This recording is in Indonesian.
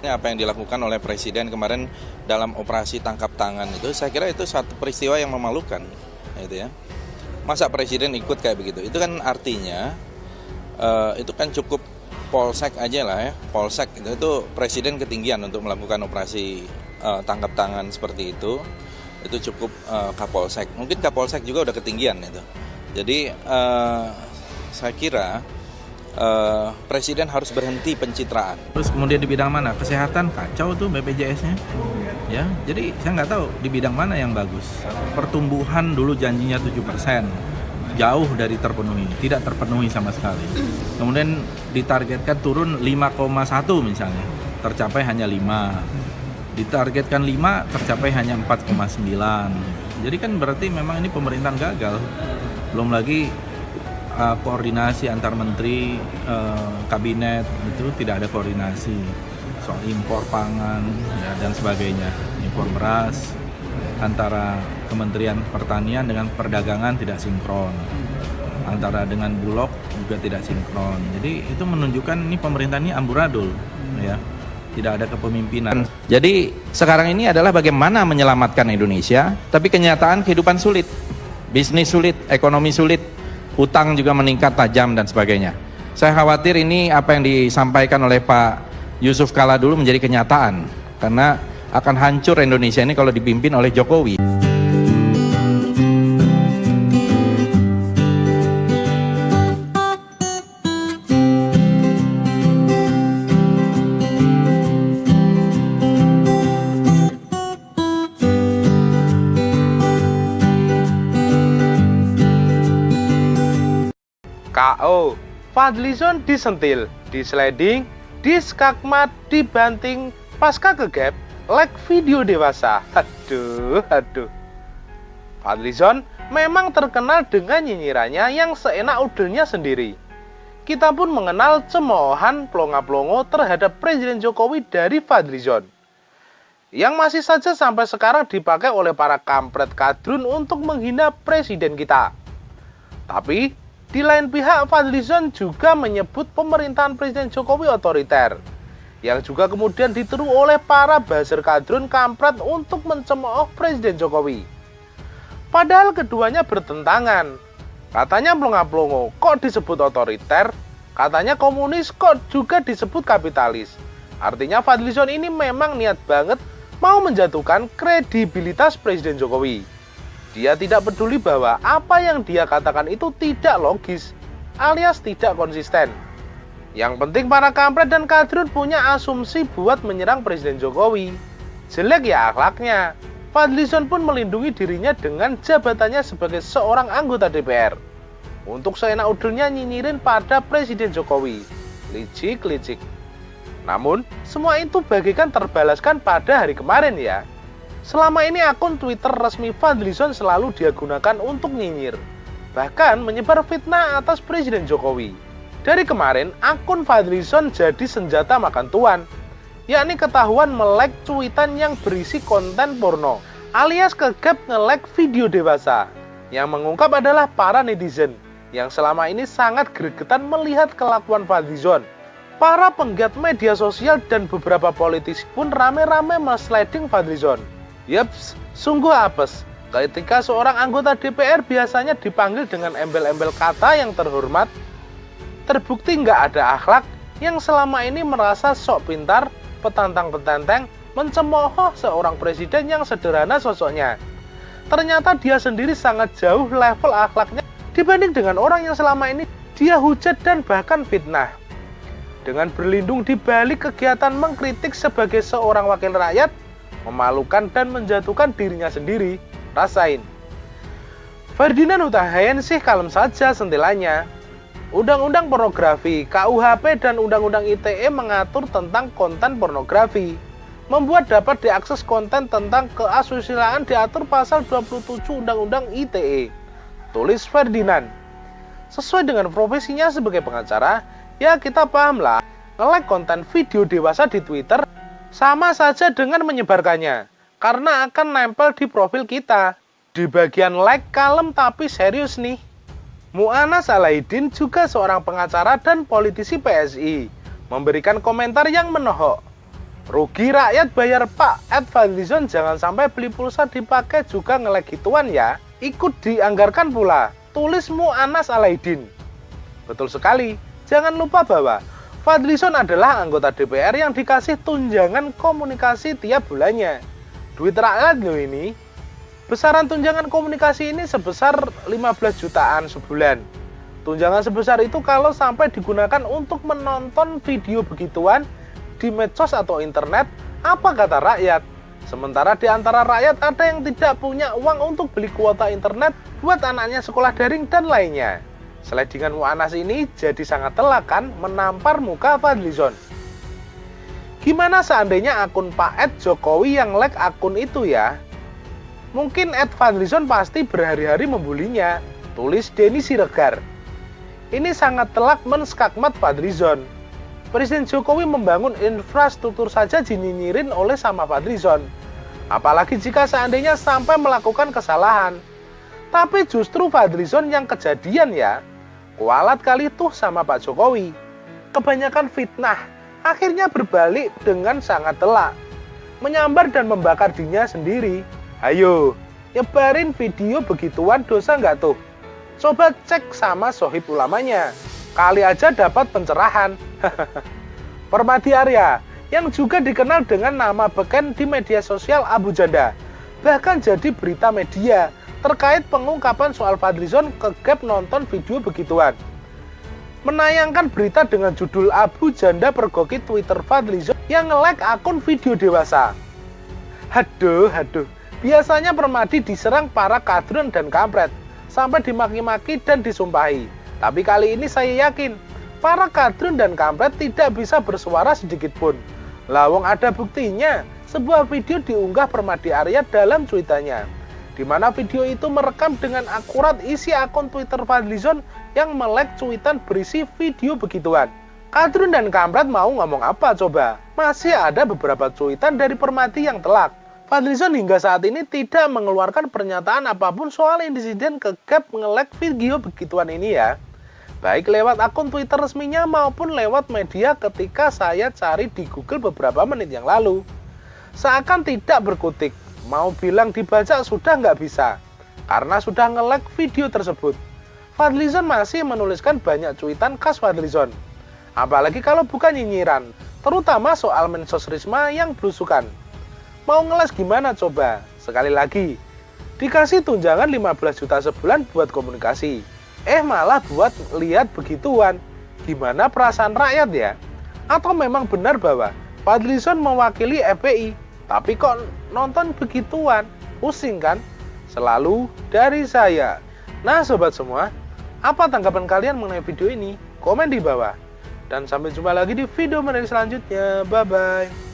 khususnya apa yang dilakukan oleh Presiden kemarin dalam operasi tangkap tangan itu, saya kira itu satu peristiwa yang memalukan, gitu ya. Masa Presiden ikut kayak begitu? Itu kan artinya itu kan cukup polsek aja lah ya, polsek itu Presiden ketinggian untuk melakukan operasi tangkap tangan seperti itu cukup Kapolsek. Mungkin Kapolsek juga udah ketinggian itu. Jadi saya kira Presiden harus berhenti pencitraan. Terus kemudian di bidang mana? Kesehatan kacau tuh BPJS-nya. Ya, jadi saya nggak tahu di bidang mana yang bagus. Pertumbuhan dulu janjinya 7%, jauh dari terpenuhi, tidak terpenuhi sama sekali. Kemudian ditargetkan turun 5,1 misalnya, tercapai hanya 5. Ditargetkan 5, tercapai hanya 4,9. Jadi kan berarti memang ini pemerintahan gagal. Belum lagi koordinasi antar menteri, kabinet itu tidak ada koordinasi soal impor pangan ya, dan sebagainya, impor beras antara Kementerian Pertanian dengan Perdagangan tidak sinkron, antara dengan Bulog juga tidak sinkron. Jadi itu menunjukkan ini pemerintah ini amburadul, ya, tidak ada kepemimpinan. Jadi sekarang ini adalah bagaimana menyelamatkan Indonesia, tapi kenyataan kehidupan sulit, bisnis sulit, ekonomi sulit. Utang juga meningkat tajam dan sebagainya. Saya khawatir ini apa yang disampaikan oleh Pak Yusuf Kala dulu menjadi kenyataan, karena akan hancur Indonesia ini kalau dipimpin oleh Jokowi. KO, Fadlizon disentil, disliding, diskakmat, dibanting, pasca kegap, like video dewasa. Aduh. Fadlizon memang terkenal dengan nyinyirannya yang seenak udelnya sendiri. Kita pun mengenal cemoohan plonga-plongo terhadap Presiden Jokowi dari Fadlizon, yang masih saja sampai sekarang dipakai oleh para kampret kadrun untuk menghina presiden kita. Tapi di lain pihak, Fadlizon juga menyebut pemerintahan Presiden Jokowi otoriter, yang juga kemudian ditiru oleh para buzzer kadrun kampret untuk mencemooh Presiden Jokowi. Padahal keduanya bertentangan. Katanya plonga-plongo kok disebut otoriter, katanya komunis kok juga disebut kapitalis. Artinya Fadlizon ini memang niat banget mau menjatuhkan kredibilitas Presiden Jokowi. Dia tidak peduli bahwa apa yang dia katakan itu tidak logis, alias tidak konsisten. Yang penting para kampret dan kadrun punya asumsi buat menyerang Presiden Jokowi. Jelek ya akhlaknya. Fadlizon pun melindungi dirinya dengan jabatannya sebagai seorang anggota DPR untuk seenak udelnya nyinyirin pada Presiden Jokowi. Licik. Namun, semua itu bagikan terbalaskan pada hari kemarin ya. Selama ini akun Twitter resmi Fadlizon selalu dia gunakan untuk nyinyir, bahkan menyebar fitnah atas Presiden Jokowi. Dari kemarin, akun Fadlizon jadi senjata makan tuan, yakni ketahuan melek cuitan yang berisi konten porno, alias kegap nge-like video dewasa. Yang mengungkap adalah para netizen, yang selama ini sangat gregetan melihat kelakuan Fadlizon. Para penggiat media sosial dan beberapa politisi pun rame-rame sliding Fadlizon. Yaps, sungguh apes ketika seorang anggota DPR biasanya dipanggil dengan embel-embel kata yang terhormat, terbukti nggak ada akhlak, yang selama ini merasa sok pintar, petantang-petenteng, mencemooh seorang presiden yang sederhana sosoknya. Ternyata dia sendiri sangat jauh level akhlaknya dibanding dengan orang yang selama ini dia hujat dan bahkan fitnah. Dengan berlindung di balik kegiatan mengkritik sebagai seorang wakil rakyat, memalukan dan menjatuhkan dirinya sendiri, rasain. Ferdinand Huta Heian sih kalem saja sentilannya. Undang-undang pornografi, KUHP dan Undang-undang ITE mengatur tentang konten pornografi. Membuat dapat diakses konten tentang keasusilaan diatur pasal 27 Undang-Undang ITE. Tulis Ferdinand. Sesuai dengan profesinya sebagai pengacara, ya kita paham lah, nge-like konten video dewasa di Twitter sama saja dengan menyebarkannya, karena akan nempel di profil kita. Di bagian like kalem tapi serius nih. Mu'anas Alaidin juga seorang pengacara dan politisi PSI, memberikan komentar yang menohok. Rugi rakyat bayar Pak Fadlizon, jangan sampai beli pulsa dipakai juga nge-lag gituan ya. Ikut dianggarkan pula, tulismu Anas Alaidin. Betul sekali, jangan lupa bahwa Fadlizon adalah anggota DPR yang dikasih tunjangan komunikasi tiap bulannya. Duit rakyat loh ini. Besaran tunjangan komunikasi ini sebesar 15 jutaan sebulan. Tunjangan sebesar itu kalau sampai digunakan untuk menonton video begituan di medsos atau internet, apa kata rakyat? Sementara di antara rakyat ada yang tidak punya uang untuk beli kuota internet buat anaknya sekolah daring dan lainnya. Seledingan Anas ini jadi sangat telak kan menampar muka Fadlizon. Gimana seandainya akun Pak Jokowi yang lag akun itu ya? Mungkin Fadlizon pasti berhari-hari membulinya, tulis Denny Siregar. Ini sangat telak menskakmat Fadlizon. Presiden Jokowi membangun infrastruktur saja dinyinyirin oleh sama Fadlizon. Apalagi jika seandainya sampai melakukan kesalahan. Tapi justru Fadlizon yang kejadian ya. Kualat kali tuh sama Pak Jokowi. Kebanyakan fitnah, akhirnya berbalik dengan sangat telak. Menyambar dan membakar dirinya sendiri. Ayo, nyebarin video begituan dosa nggak tuh? Coba cek sama sohib ulamanya. Kali aja dapat pencerahan. Permadi Arya, yang juga dikenal dengan nama beken di media sosial Abu Janda, bahkan jadi berita media terkait pengungkapan soal Fadlizon kegap nonton video begituan. Menayangkan berita dengan judul Abu Janda pergoki Twitter Fadlizon yang nge-lag akun video dewasa. Haduh. Biasanya Permadi diserang para kadrun dan kampret, sampai dimaki-maki dan disumpahi. Tapi kali ini saya yakin, para kadrun dan kampret tidak bisa bersuara sedikit pun. Lawang ada buktinya, sebuah video diunggah Permadi Arya dalam cuitannya, di mana video itu merekam dengan akurat isi akun Twitter Fadlizon yang melek cuitan berisi video begituan. Kadrun dan kampret mau ngomong apa coba? Masih ada beberapa cuitan dari Permadi yang telak. Fadlizon hingga saat ini tidak mengeluarkan pernyataan apapun soal insiden kegap nge-lag video begituan ini ya. Baik lewat akun Twitter resminya maupun lewat media ketika saya cari di Google beberapa menit yang lalu. Seakan tidak berkutik, mau bilang dibaca sudah nggak bisa, karena sudah nge-lag video tersebut. Fadlizon masih menuliskan banyak cuitan khas Fadlizon. Apalagi kalau bukan nyinyiran, terutama soal Mensos Risma yang belusukan. Mau ngeles gimana coba? Sekali lagi, dikasih tunjangan 15 juta sebulan buat komunikasi. Malah buat lihat begituan. Gimana perasaan rakyat ya? Atau memang benar bahwa Fadlizon mewakili FPI, tapi kok nonton begituan? Pusing kan? Selalu dari saya. Nah sobat semua, apa tanggapan kalian mengenai video ini? Komen di bawah. Dan sampai jumpa lagi di video menarik selanjutnya. Bye-bye.